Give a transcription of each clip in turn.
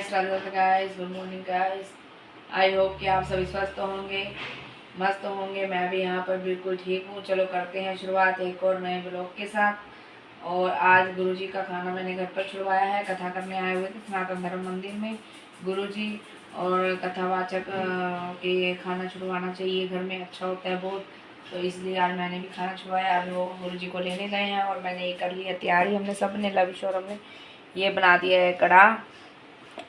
Guys, Radhe guys, good morning guys. I hope कि आप सभी स्वस्थ होंगे, मस्त होंगे। मैं भी यहाँ पर बिल्कुल ठीक हूँ। चलो करते हैं शुरुआत एक और नए ब्लॉग के साथ। और आज गुरुजी का खाना मैंने घर पर छुड़वाया है। कथा करने आए हुए थे सनातन धर्म मंदिर में गुरुजी, और कथावाचक के खाना छुड़वाना चाहिए घर में, अच्छा होता है बहुत। तो इसलिए आज मैंने भी खाना छुड़वाया। अभी वो गुरुजी को लेने गए हैं और मैंने ये कर लिया तैयारी। हमने सब ने, लविश और हमने ये बना दिया है कड़ाह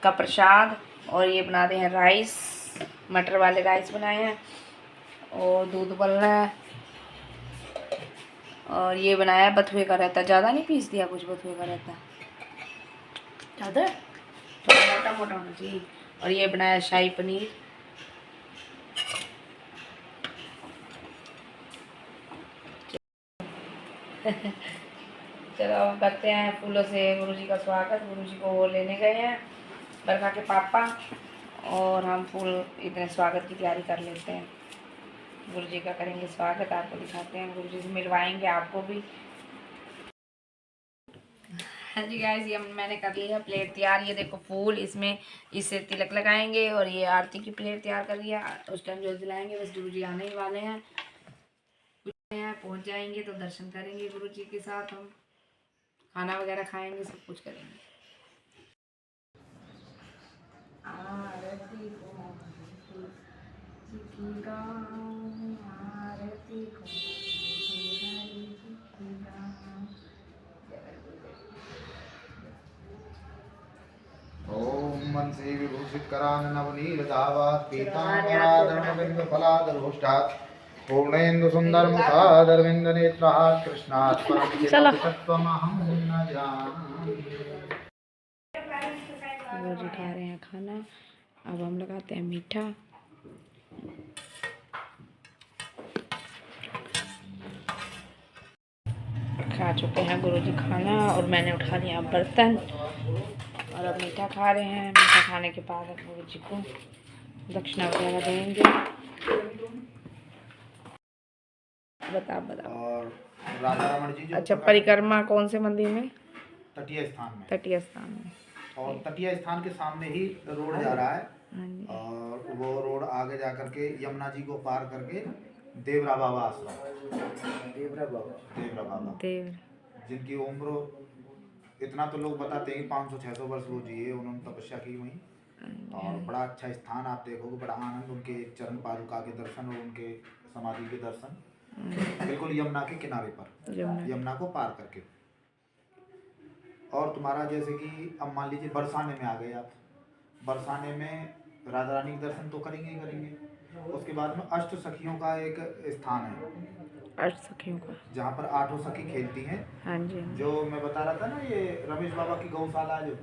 का प्रसाद, और ये बना दे हैं राइस, मटर वाले राइस बनाए हैं, और दूध उबलना है, और ये बनाया बथुए का रहता। ज़्यादा नहीं पीस दिया कुछ, बथुए का रहता ज़्यादा थोड़ा मोटा मोटा होना चाहिए। और ये बनाया शाही पनीर। चलो अब करते हैं फूलों से गुरुजी का स्वागत। गुरुजी को वो लेने गए हैं बरखा के पापा, और हम फूल इतने स्वागत की तैयारी कर लेते हैं। गुरुजी का करेंगे स्वागत, आपको दिखाते हैं, गुरुजी से मिलवाएंगे आपको भी। हाँ जी गाइस, ये मैंने कर लिया प्लेट तैयार। ये देखो फूल, इसमें इससे तिलक लगाएंगे, और ये आरती की प्लेट तैयार कर लिया। उस टाइम जो दिलाएंगे, बस गुरुजी आने ही वाले हैं। पहुंच जाएंगे तो दर्शन करेंगे गुरुजी के साथ, हम खाना वगैरह खाएंगे, सब कुछ करेंगे। आरती को आरती को ओम मनसे विभूषित करांग नवनील धावात पीतांबराधर्मबिंदु फलादरोष्टात् पूर्णेन्दु सुंदर मुखादरविंद नेत्रात् कृष्णात् परम तत्त्वमहं न जानामि। रोज खा रहे हैं खाना। अब हम लगाते हैं मीठा। खा चुके हैं गुरुजी खाना, और मैंने उठा लिया बर्तन, और अब मीठा खा रहे हैं। मीठा खाने के बाद अब गुरुजी को दक्षिणा वगैरह देंगे। बताओ। और राधा रमण जी जो अच्छा, परिक्रमा कौन से मंदिर में? तटीय स्थान में। तटीय स्थान में। और तटीय स्थान के सामने ही रोड जा रहा है, हाँ जी। और वो रोड आगे जा करके यमुना जी को पार करके देवरा बाबा आश्रम, देवरा बाबा जिनकी उम्र इतना तो लोग बताते हैं 500-600 वर्ष वो जिए, उन्होंने तपस्या की वहीं। और बड़ा अच्छा स्थान, आप देखोगे बड़ा आनंद, उनके चरण पादुका के दर्शन और उनके समाधि के दर्शन बिल्कुल यमुना के किनारे पर, यमुना को पार करके। और तुम्हारा जैसे कि अब मान लीजिए बरसाने में आ गए आप, बरसाने में राधा रानी के दर्शन तो करेंगे ही करेंगे। उसके बाद में अष्ट सखियों का एक स्थान है, अष्ट सखियों का, जहाँ पर 8 सखी खेलती हैं। हाँ जी। जो मैं बता रहा था ना, ये रमेश बाबा की गौशाला, जो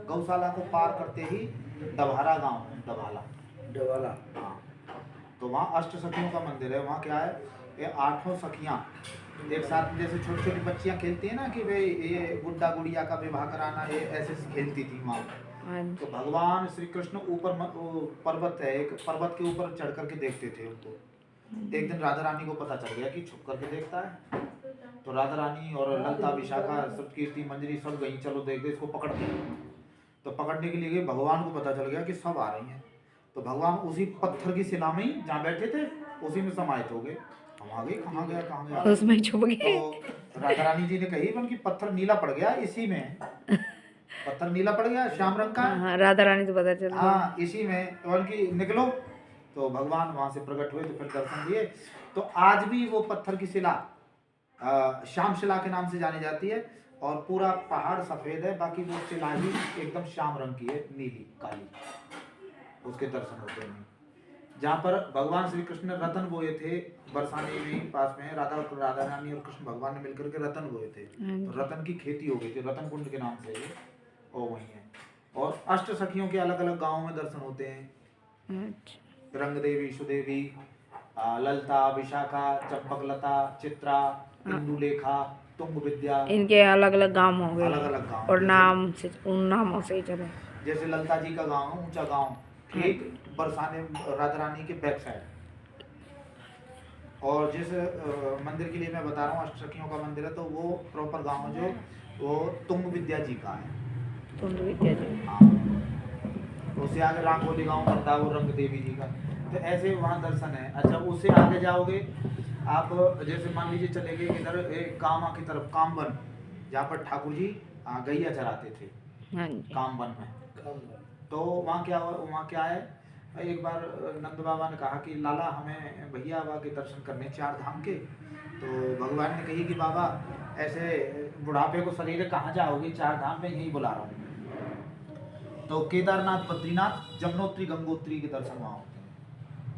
गौशाला को पार करते ही डभाला गांव है, डभाला हाँ, तो वहाँ अष्ट सखियों का मंदिर है। वहाँ क्या है, ये 8 सखियाँ एक साथ में, जैसे छोटी छोटी बच्चियाँ खेलती है ना कि भाई ये गुड्डा गुड़िया का विवाह कराना, ये ऐसे खेलती थी वहाँ। तो भगवान श्री कृष्ण ऊपर पर्वत है, एक पर्वत के ऊपर चढ़ करके देखते थे उनको। एक दिन राधा रानी को पता चल गया कि छुप करके देखता है, तो राधा रानी और ललता, विशाखा, सप्तकीर्ति, मंजरी सब गई, चलो देखते इसको पकड़ते हैं। तो पकड़ने के लिए गए, भगवान को पता चल गया कि सब आ रही हैं। तो भगवान उसी पत्थर की शिला में ही जहाँ बैठे थे उसी में समाहित हो गए। हम आ गए, कहाँ गया उसमें छुप गए। तो राधा रानी जी ने कही बल्कि पत्थर नीला पड़ गया इसी में, पत्थर नीला पड़ गया श्याम रंग का। हाँ, राधा रानी तो पता चल गया, हाँ इसी में, बल्कि निकलो। तो भगवान वहाँ से प्रकट हुए, तो फिर दर्शन दिए। तो आज भी वो पत्थर की शिला श्याम शिला के नाम से जानी जाती है, और पूरा पहाड़ सफेद है, बाकी वो शिला ही एकदम श्याम रंग की है, नीली काली, उसके दर्शन होते हैं। जहाँ पर भगवान श्री कृष्ण ने रतन बोए थे, बरसाने में पास में राधा रानी और कृष्ण भगवान ने मिलकर के रतन बोए थे। तो रतन की खेती हो गई थी, रतन कुंड के नाम से ये, और वही है। और अष्ट सखियों के अलग अलग गाँव में दर्शन होते हैं। रंग देवी, सुदेवी, ललता, विशाखा, चंपकलता, चित्रा, इंदुलेखा, तुंग विद्या, इनके अलग अलग गांव होंगे, अलग अलग गांव, और नाम से, उन नामों से ही चले। जैसे ललता जी का गांव, ऊंचा गांव, ठीक बरसाने राधा रानी के बैक साइड। और जिस मंदिर के लिए मैं बता रहा हूँ अष्ट सखियों का मंदिर है, तो वो प्रॉपर गांव जो वो तुंग विद्या जी का है। तुंग विद्या जी, हाँ। उससे आगे रांगोली गांव पड़ता है वो रंग देवी जी का, तो ऐसे वहाँ दर्शन है। अच्छा उससे आगे जाओगे आप, जैसे मान लीजिए चले गए इधर कामा की तरफ, कामवन, जहाँ पर ठाकुर जी गैया चराते थे, हाँ जी। कामवन में। तो वहाँ क्या है, एक बार नंद बाबा ने कहा कि लाला हमें भैया बाबा के दर्शन करने 4 धाम के। तो भगवान ने कही कि बाबा ऐसे बुढ़ापे को शरीर कहाँ जाओगे, 4 धाम में यही बुला रहा हूँ। तो केदारनाथ, बद्रीनाथ, जमुनोत्री, गंगोत्री के दर्शन वहाँ होते हैं,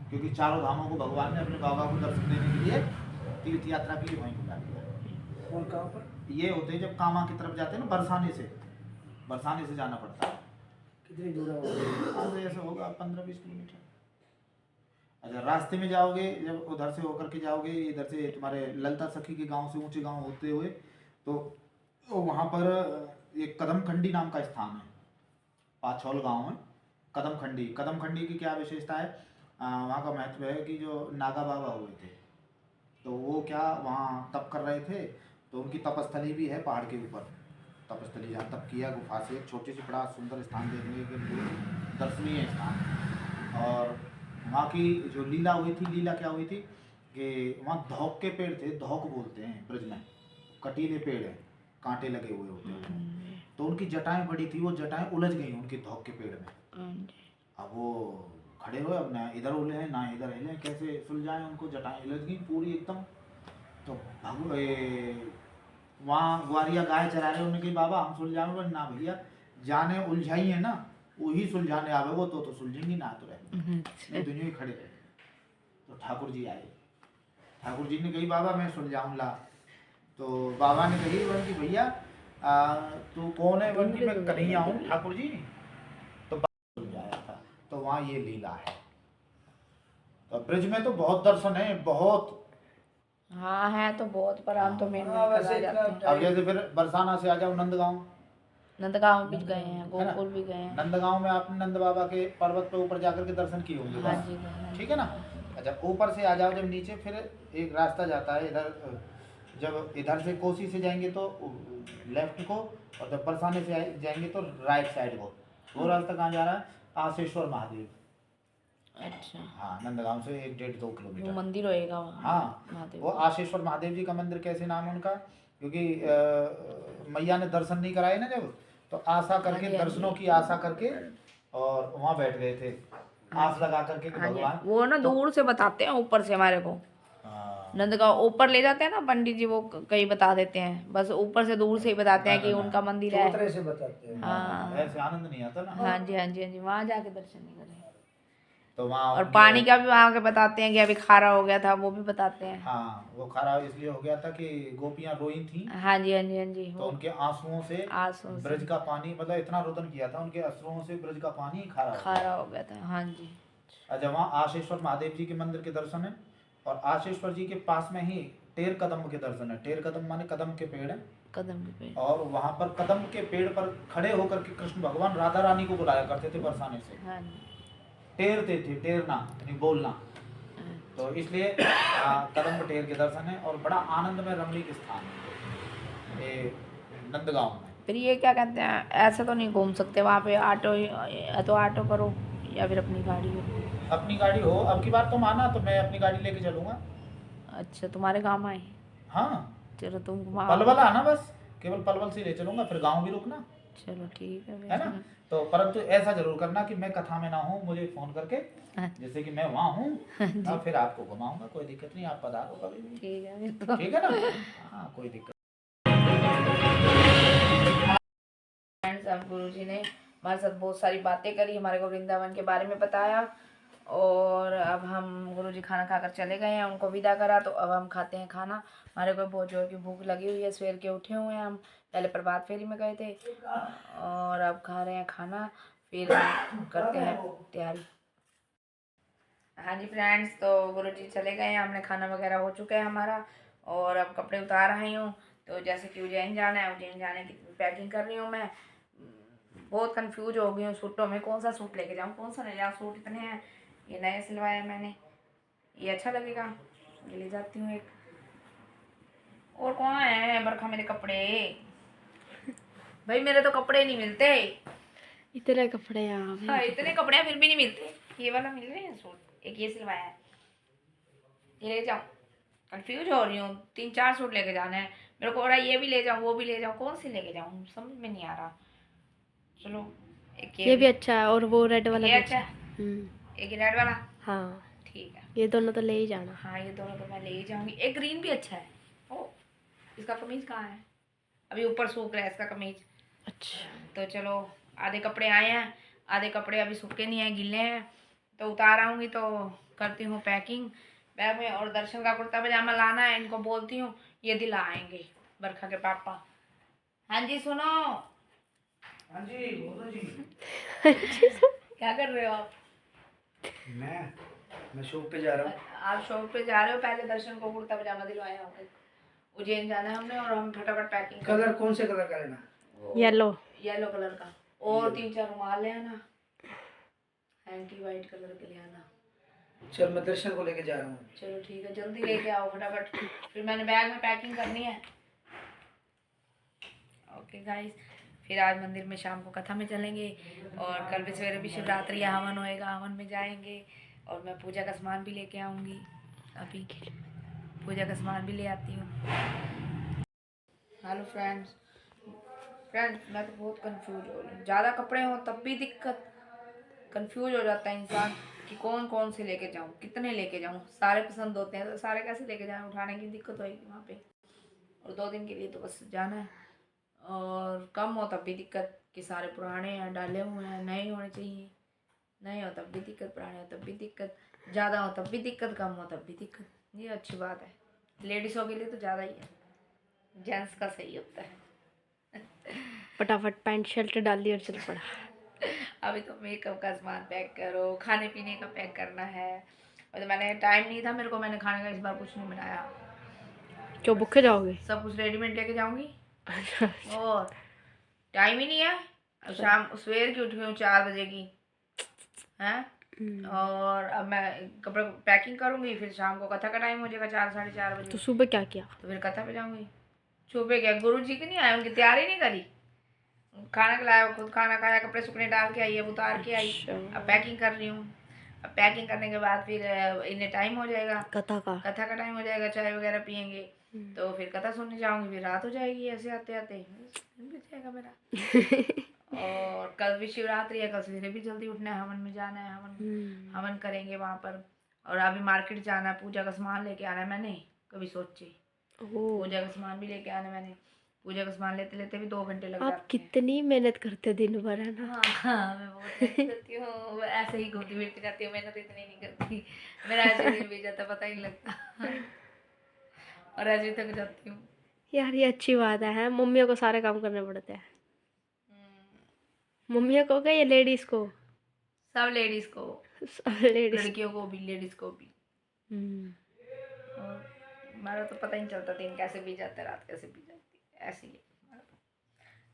क्योंकि चारों धामों को भगवान ने अपने बाबा को दर्शन देने के लिए तीर्थ यात्रा के लिए वहीं बुला दिया। और कहाँ पर? ये होते हैं जब कामा की तरफ जाते हैं ना, बरसाने से जाना पड़ता है। कितनी दूर है? ऐसा होगा 15-20 किलोमीटर। अच्छा रास्ते में जाओगे, जब उधर से होकर के जाओगे, इधर से तुम्हारे ललिता सखी के गांव से ऊंचे गांव होते हुए, तो वहाँ पर एक कदमखंडी नाम का स्थान है, पाछौल गांव में कदमखंडी की क्या विशेषता है, वहाँ का महत्व है कि जो नागा बाबा हुए थे, तो वो क्या वहाँ तप कर रहे थे, तो उनकी तपस्थली भी है पहाड़ के ऊपर, तपस्थली जहाँ तप किया गुफा से, एक छोटी सी बड़ा सुंदर स्थान देखने के लिए दर्शनीय स्थान। और वहाँ की जो लीला हुई थी, लीला क्या हुई थी कि वहाँ धौक के पेड़ थे, धौक बोलते हैं ब्रज में, कटीले पेड़ हैं, कांटे लगे हुए होते हैं, तो उनकी जटाएं बड़ी थी, वो जटाएं उलझ गई उनके धौक के पेड़ में। अब वो खड़े हुए, अब ना इधर उले हैं ना इधर हिले, कैसे सुलझाएं उनको, जटाएं उलझ गई पूरी एकदम। तो वहाँ ग्वारिया गाय चरा रहे, उन्होंने कही बाबा हम सुलझाएंगे ना भैया, जाने उलझाई है ना वही सुलझाने आवे, वो तो सुलझेंगी ना तो रहे, नहीं दुनिया ही खड़े रहे। तो ठाकुर जी आए, ठाकुर जी ने कही बाबा मैं सुलझाऊंगा। तो बाबा ने कही कि भैया तू कौन है, बन की मैं कन्हैया हूँ ठाकुर जी। तो सुलझाया था। तो वहाँ ये लीला है। तो ब्रज में तो बहुत दर्शन है, बहुत। हाँ है तो बहुत, पर हम तो मेन हाँ, वैसे जाते हैं। अब जैसे फिर बरसाना से आ जाओ नंदगांव, नंदगांव भी गए हैं, गोकुल भी गए हैं। नंदगांव में आपने नंद बाबा के पर्वत पे ऊपर जाकर के दर्शन किए होंगे। हाँ बस जी गए हैं। ठीक है ना। अच्छा ऊपर से आ जाओ जब नीचे, फिर एक रास्ता जाता है इधर, जब इधर से कोसी से जाएंगे तो लेफ्ट को, और जब बरसाने से जाएंगे तो राइट साइड को। वो रास्ता कहाँ जा रहा है, आशेश्वर महादेव। अच्छा हाँ नंदगांव से 1-1.5-2 वो किलोमीटर मंदिर होएगा वहाँ। हाँ महादेव वो आशेश्वर महादेव जी का मंदिर। कैसे नाम है उनका, क्योंकि मैया ने दर्शन नहीं कराए ना जब, तो आशा करके, हाँ जी, दर्शनों की आशा करके, और वहाँ बैठ गए थे आस लगा करके कि हाँ जी। भगवान। वो ना दूर से बताते हैं, ऊपर से हमारे को हाँ, नंदगांव ऊपर ले जाते हैं ना पंडित जी, वो कहीं बता देते हैं, बस ऊपर से दूर से ही बताते हैं कि ना, उनका मंदिर है। चौतरे से बताते हैं। हाँ ऐसे आनंद नहीं आता ना। हाँ जी हाँ जी हाँ जी, वहाँ जाके दर्शन नहीं करें। तो वहाँ और पानी का भी वहाँ के बताते हैं कि अभी खारा हो गया था, वो भी बताते हैं। हाँ वो खराब इसलिए हो गया था कि गोपियाँ रोई थी, हाँ जी हाँ जी हाँ जी। तो वो उनके आंसुओं से आंसू से ब्रज का पानी, मतलब इतना रोदन किया था, उनके अश्रुओं से ब्रज का पानी खारा हो गया। खारा हो गया था। हाँ जी। अच्छा वहाँ आशेश्वर महादेव जी के मंदिर के दर्शन है, और आशेश्वर जी के पास में ही टेर कदम के दर्शन है। टेर कदम माने कदम के पेड़ है, कदम के पेड़। और वहाँ पर कदम के पेड़ पर खड़े होकर के कृष्ण भगवान राधा रानी को बुलाया करते थे बरसाने से। हाँ जी। टेरते थे, टेरना यानी बोलना, तो इसलिए कदम टेर के दर्शन है, और बड़ा आनंद में रमणीक स्थान है ये नंदगांव में। फिर ये क्या कहते हैं, ऐसे तो नहीं घूम सकते वहाँ पे, ऑटो या तो ऑटो करो या फिर अपनी गाड़ी हो। अपनी गाड़ी हो, अब की बार तुम आना तो मैं अपनी गाड़ी लेके चलूंगा। अच्छा तुम्हारे काम आए। हाँ चलो तुम घुमा। पलवल आना, बस केवल पलवल से ले चलूंगा, फिर गाँव भी रुकना, चलो ठीक है है ना। तो परंतु ऐसा जरूर करना कि मैं कथा में ना हूँ, मुझे फोन करके, हाँ। जैसे कि मैं वहाँ हूँ, फिर आपको घुमाऊंगा, कोई दिक्कत नहीं, आप पधारो कभी भी। ठीक है फिर तो। ठीक है ना। हाँ कोई दिक्कत। फ्रेंड्स अब गुरुजी ने हमारे साथ बहुत सारी बातें करी, हमारे को वृंदावन के बारे में बताया, और अब हम गुरुजी खाना खाकर चले गए हैं, उनको विदा करा, तो अब हम खाते हैं खाना। हमारे को बहुत जोर की भूख लगी हुई है, सवेर के उठे हुए हैं हम, पहले प्रभात फेरी में गए थे, और अब खा रहे हैं खाना, फिर करते हैं तैयारी। हाँ जी फ्रेंड्स, तो गुरुजी चले गए हैं, हमने खाना वगैरह हो चुका है हमारा, और अब कपड़े उतार रही हूँ। तो जैसे कि उज्जैन जाना है, उज्जैन जाने की पैकिंग कर रही हूँ मैं। बहुत कंफ्यूज हो गई हूँ सूटों में, कौन सा सूट लेके जाऊँ, कौन सा ले जाऊँ, सूट इतने हैं। ये नया सिलवाया मैंने, ये अच्छा लगेगा, ये ले जाती हूँ एक। और कौन है बरखा मेरे कपड़े, भाई मेरे तो कपड़े नहीं मिलते। इतने कपड़े यहाँ पे। हाँ इतने कपड़े फिर भी नहीं मिलते। ये वाला मिल रहे हैं सूट, एक ये सिलवाया है, ये ले जाऊँ। कंफ्यूज हो रही हूँ, 3-4 सूट लेके जाना है मेरे को। और ये भी ले जाऊँ, वो भी ले जाऊँ, कौन सी लेके जाऊँ समझ में नहीं आ रहा। चलो एक ये भी अच्छा है और वो रेड वाला ये भी अच्छा है। है, एक रेड वाला। हाँ ठीक है, ये दोनों तो ले ही जाना। हाँ ये दोनों तो मैं ले ही जाऊंगी। एक ग्रीन भी अच्छा है। ओ इसका कमीज कहाँ है? अभी ऊपर सूख रहा है इसका कमीज। अच्छा तो चलो आधे कपड़े आए हैं, आधे कपड़े अभी सूखे नहीं हैं, गिले हैं, तो उतार आऊँगी तो करती हूँ पैकिंग बैग में। और दर्शन का कुर्ता पजामा लाना है, इनको बोलती हूँ ये दिला आएंगे बरखा के पापा। हाँ जी सुनो। हाँ जी बोलो जी। क्या कर रहे हो आप? मैं शॉप पे जा रहा हूँ। आप शॉप पे जा रहे हो? पहले दर्शन को कुर्ता पजामा दिलवाया होगा। उज्जैन जाना है हमने और हम फटाफट पैकिंग कलर कौन से कलर का लेना? येलो कलर का। और 3-4 रुमाल ले आना, हैंकी वाइट कलर के ले आना। चल मैं दर्शन को लेके जा रहा हूँ। चलो ठीक है, जल्दी लेके आओ फटाफट, फिर मैंने बैग में पैकिंग करनी है। ओके गाइस, फिर आज मंदिर में शाम को कथा में चलेंगे और कल भी सवेरे भी शिवरात्रि है, हवन होएगा, हवन में जाएंगे। और मैं पूजा का सामान भी लेके आऊँगी, अभी पूजा का सामान भी ले आती हूँ। हेलो फ्रेंड्स, मैं तो बहुत कंफ्यूज हो रही हूँ। ज़्यादा कपड़े हो तब भी दिक्कत, कंफ्यूज हो जाता है इंसान कि कौन कौन से लेके जाऊँ, कितने लेके जाऊँ। सारे पसंद होते हैं तो सारे कैसे लेके जाऊँ, उठाने की दिक्कत होगी वहाँ पे। और 2 दिन के लिए तो बस जाना है। और कम हो तब भी दिक्कत कि सारे पुराने हैं, डाले हुए हैं, नए होने चाहिए। नए हो तब भी दिक्कत, पुराने हो तब भी दिक्कत, ज़्यादा हो तब भी दिक्कत, कम हो तब भी दिक्कत। ये अच्छी बात है, लेडीज़ों के लिए तो ज़्यादा ही है, जेंट्स का सही होता है। फटाफट पैंट शर्ट डाल दी और चल पड़ा। अभी तो मेकअप का सामान पैक करो, खाने पीने का पैक करना है। और तो मैंने टाइम नहीं था मेरे को, मैंने खाने का इस बार कुछ नहीं बनाया। क्यों भूखे जाओगे? सब कुछ रेडीमेड लेके जाऊंगी और टाइम ही नहीं है। अब शाम सवेर की उठी हूँ 4 बजे की हैं, और अब मैं कपड़े पैकिंग करूंगी, फिर शाम को कथा का टाइम हो जाएगा 4-4:30 बजे। तो सुबह क्या किया? तो फिर कथा पे जाऊंगी। सुबह क्या, गुरु जी की नहीं आए, उनकी तैयारी नहीं करी। खाना खिलाया, खुद खाना खाया, कपड़े सूखने डाल के आई, अब उतार के आई, अब पैकिंग कर रही हूँ। अब पैकिंग करने के बाद फिर इन्हें टाइम हो जाएगा, कथा का टाइम हो जाएगा, चाय वगैरह पियेंगे, तो फिर कथा सुनने जाऊंगी, फिर रात हो जाएगी। ऐसे आते आते दिन बीत जाएगा मेरा। और कल भी शिवरात्रि है, कल सवेरे भी जल्दी उठना है, हवन में जाना है, हवन करेंगे वहाँ पर। और अभी मार्केट जाना है, पूजा का सामान लेके आना है। मैंने कभी सोचे पूजा का सामान भी लेके आना है मैंने। पूजा का सामान लेते लेते भी 2 घंटे लग जाते हैं। आप कितनी मेहनत करते दिन भर, है ना? हाँ मैं बहुत मेहनत करती हूँ, ऐसे ही घूमती फिरती रहती हूँ, मेहनत इतनी नहीं करती। मेरा ऐसे दिन बीत जाता पता ही नहीं लगता और ऐसे ही थक जाती हूँ। यार ये अच्छी बात है, मम्मियों को सारे काम करने पड़ते हैं। मम्मियों को क्या, ये लेडीज को? सब लेडीज को, लेडीज, लड़कियों को भी, लेडीज को भी। और हमारा तो पता ही नहीं चलता दिन कैसे बीत जाता है, रात कैसे बीत जाती है, ऐसे ही है।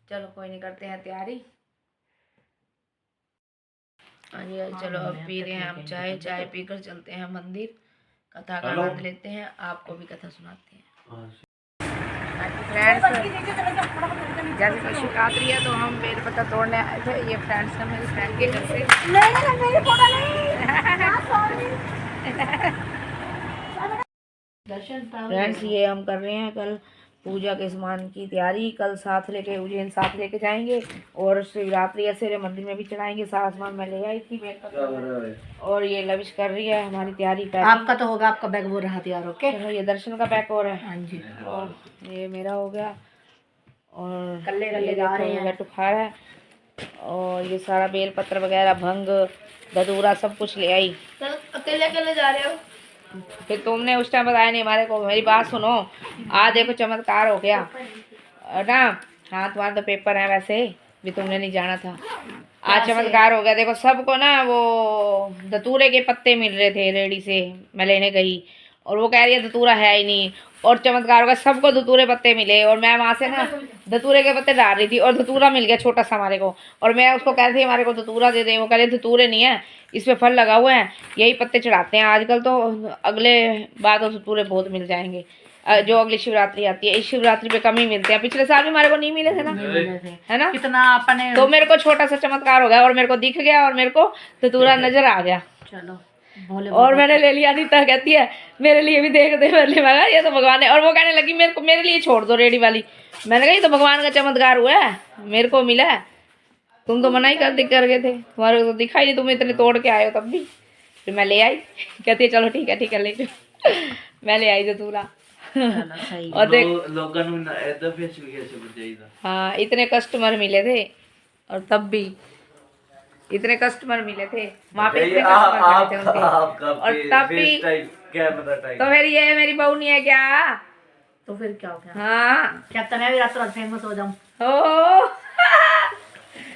चलो कोई नहीं, करते हैं तैयारी। हाँ जी चलो, अब पी रहे हैं हम चाय, चाय पीकर चलते हैं मंदिर, कथा का आनंद लेते हैं, आपको भी कथा सुनाते हैं। फ्रेंड्स, जैसे कि शिवरात्रि है तो हम बेलपत्ता तोड़ने आए थे। ये फ्रेंड्स हैं मेरे, फ्रेंड के घर से। फ्रेंड्स ये हम कर रहे हैं कल पूजा के सामान की तैयारी, कल साथ लेके उज्जैन साथ लेके जाएंगे और शिवरात्रि ऐसे मंदिर में भी चढ़ाएंगे। सारा सामान मैं ले आई थी और ये लविश कर रही है हमारी तैयारी। आपका तो होगा, आपका बैग वो रहा तैयार। ओके, ये दर्शन का पैक हो रहा है। हाँ जी, और ये मेरा हो गया और कल्ले जा रहे हैं, खा रहा है। और ये सारा बेल पत्र वगैरह, भंग, धतूरा सब कुछ ले आई। अकेले जा रहे हो? फिर तुमने उस टाइम बताया नहीं हमारे को। मेरी बात सुनो, आज देखो चमत्कार हो गया ना। हाँ तुम्हारा तो पेपर है वैसे भी, तुमने नहीं जाना था। आज चमत्कार हो गया, देखो सबको ना वो धतूरे के पत्ते मिल रहे थे रेडी से, मैं लेने गई और वो कह रही है धतूरा है ही नहीं। और चमत्कार हो गया, सबको धतूरे पत्ते मिले और मैं वहाँ से ना धतूरे के पत्ते डाल रही थी और धतूरा मिल गया छोटा सा हमारे को। और मैं उसको कह रही थी हमारे को धतूरा दे दे, वो कह रही धतूरे नहीं है, इसमें फल लगा हुआ है, यही पत्ते चढ़ाते हैं आजकल तो, अगले बार तो धतूरे बहुत मिल जाएंगे। जो अगली शिवरात्रि आती है, इस शिवरात्रि पे कम ही मिलते हैं। पिछले साल भी हमारे को नहीं मिले थे ना, है ना? कितना अपने तो मेरे को छोटा सा चमत्कार हो गया और मेरे को दिख गया और मेरे को धतूरा नजर आ गया। चलो भोले और मैंने ले लिया। अनीता कहती है मेरे लिए भी देख दे, मेरे लिए मगा, ये तो भगवान है। और वो कहने लगी मेरे लिए छोड़ दो रेडी वाली। मैंने कहा ये तो भगवान का चमत्कार हुआ है, मेरे को मिला है, तुम तो मना ही कर गए थे, तुम्हारे को तो दिखाई नहीं, तुम इतने तोड़ के आए हो तब भी। फिर मैं ले आई, कहती है चलो ठीक है ले जाओ। मैं ले आई धतूरा। सही। और देख हाँ, इतने कस्टमर मिले थे और तब भी इतने कस्टमर मिले थे वहाँ पे, इतने कस्टमर मिले थे उनके, और तब भी। तो फिर ये मेरी बहू नहीं है क्या? तो फिर क्या हो गया? हाँ, क्या तो मैं भी रातों रात फेमस हो जाऊं? ओ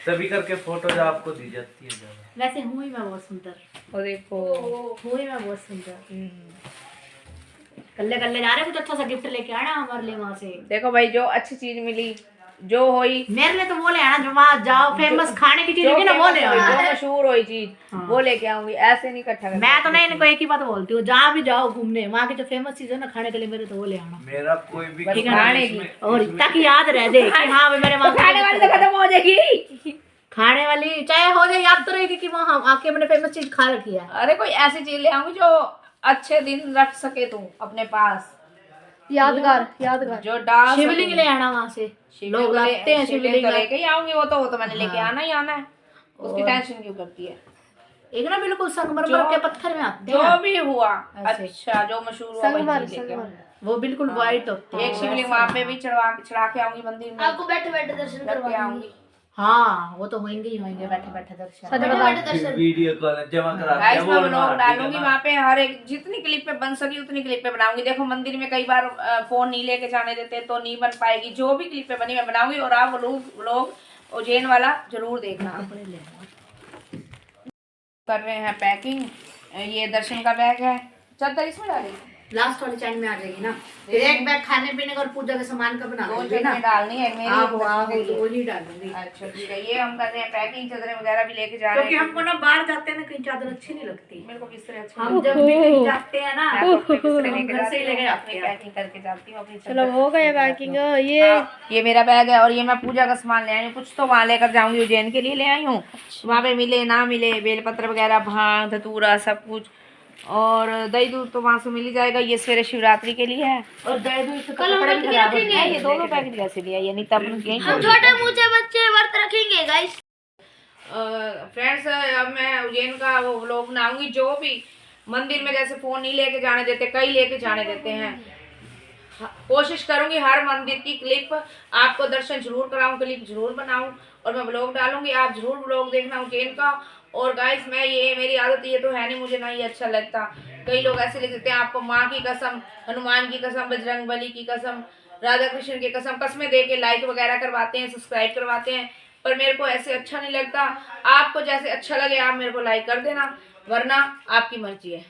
तभी करके फोटो जो आपको दी जाती है ज्यादा। वैसे हूँ ही मैं बहुत सुंदर, और देखो हूँ ही मैं बहुत सुंदर। कल्ले कल्ले जा रहे हैं, कुछ अच्छा सा गिफ्ट लेके आना हमारे लिए वहाँ से। देखो भाई, जो अच्छी चीज मिली, जो होई, मेरे लिए तो वो ले आना, जो वहाँ जाओ फेमस खाने की चीज होगी ना वो ले आना। जो मशहूर होई चीज वो लेके आऊंगी, ऐसे नहीं इकट्ठा करके। मैं तो नहीं, इनको एक ही बात बोलती हूँ, जहाँ भी जाओ घूमने, वहाँ की जो फेमस चीज है ना खाने के लिए, मेरे तो वो ले आना। मेरा कोई भी बस ठीक है ना? खाने की। और ताकि याद रह जाए कि हाँ भाई मेरे वहाँ खाने वाली तो खत्म हो जाएगी। खाने वाली चाहे हो जाए, याद तो रहेगी कि वहाँ आके मैंने फेमस चीज खा रखी है। अरे कोई ऐसी चीज ले आऊंगी जो अच्छे दिन रख सके तू अपने पास, यादगार जो डाल शिवलिंग ले आना वहाँ से, लोग लाते हैं शिवलिंग। तो लेके ही आऊंगी, वो तो मैंने लेके आना ही आना है, उसकी टेंशन क्यों करती है? एक ना बिल्कुल संगमरमर के पत्थर में आते जो हैं, भी हुआ ऐसे। अच्छा, जो मशहूर हुआ वही संगमर चीज लेके आऊंगी। वो बिल्कुल व्हाइट होते हैं। एक शिवलिंग वहाँ पे भी चढ़ा के आऊंगी मंदिर में, आपको बैठे बैठे दर्शन रख के करवा आऊंगी। हाँ वो तो होंगे ही होंगे, बैठे बैठे दर्शन। बैठे दर्शन। वीडियो कॉल जमा करा गाइस मैं व्लॉग डालूंगी वहाँ पे, हर एक जितनी क्लिप पे बन सकी उतनी क्लिप पे बनाऊंगी। देखो मंदिर में कई बार फोन नहीं लेके जाने देते तो नहीं बन पाएगी, जो भी क्लिप पे बनी मैं बनाऊंगी। और आप व्लॉग उज्जैन वाला जरूर देखना। कर रहे हैं पैकिंग, ये दर्शन का बैग है, चादर इसमें डालेगी, लास्ट वाली चैन में आ जाएगी ना। फिर एक बैग खाने पीने का और पूजा के सामान का बना दो लूंगी ना। चीजें डालनी है मेरी, हाँ एक हाँ दर्शन के लिए। वो नहीं डालूंगी, अच्छा ठीक है, ये हम कर रहे हैं पैकिंग, चादरें वगैरह भी लेके जा रहे क्योंकि हैं। हमको ना बाहर जाते हैं ना कहीं चादर अच्छी नहीं लगती। मेरे को किस तरह अच्छा हम जब भी कहीं जाते हैं ना मैं तो अपने बिस्तर हम लेके घर से ही जाती लेके हूँ, जाते अपनी हैं। पैकिंग करके जाती हूँ अपनी। चलो हो गए पैकिंग। ये मेरा बैग है और ये मैं पूजा का सामान ले आई हूँ। कुछ तो वहाँ लेकर जाऊंगी, उज्जैन के लिए ले आई हूँ। वहाँ पे मिले ना मिले, बेलपत्र वगैरह, भांग धतूरा सब कुछ, और दही दूध तो वहाँ से मिल ही जाएगा। ये सवेरे शिवरात्रि के लिए है। और दही दूध से कल हम कपड़े व्रत भी भी खराब रखेंगे। होते हैं। ये दोनों पैकेट कैसे लिया? ये नहीं तब यहीं हम छोटे मुझे बच्चे व्रत रखेंगे गाइस। फ्रेंड्स, अब मैं उज्जैन का वो व्लॉग बनाऊंगी। जो भी मंदिर में जैसे फोन नहीं लेके जाने देते, कई लेके जाने देते हैं, कोशिश करूंगी हर मंदिर की क्लिप आपको दर्शन जरूर कराऊं, क्लिप जरूर बनाऊं और मैं व्लॉग डालूंगी। आप जरूर व्लॉग देखना उज्जैन का। और गाइस मैं ये मेरी आदत ये तो है नहीं, मुझे ना ये अच्छा लगता। कई लोग ऐसे लिख देते हैं आपको माँ की कसम, हनुमान की कसम, बजरंग बली की कसम, राधा कृष्ण की कसम, कस्में दे के लाइक वगैरह करवाते हैं, सब्सक्राइब करवाते हैं, पर मेरे को ऐसे अच्छा नहीं लगता। आपको जैसे अच्छा लगे आप मेरे को लाइक कर देना, वरना आपकी मर्जी है।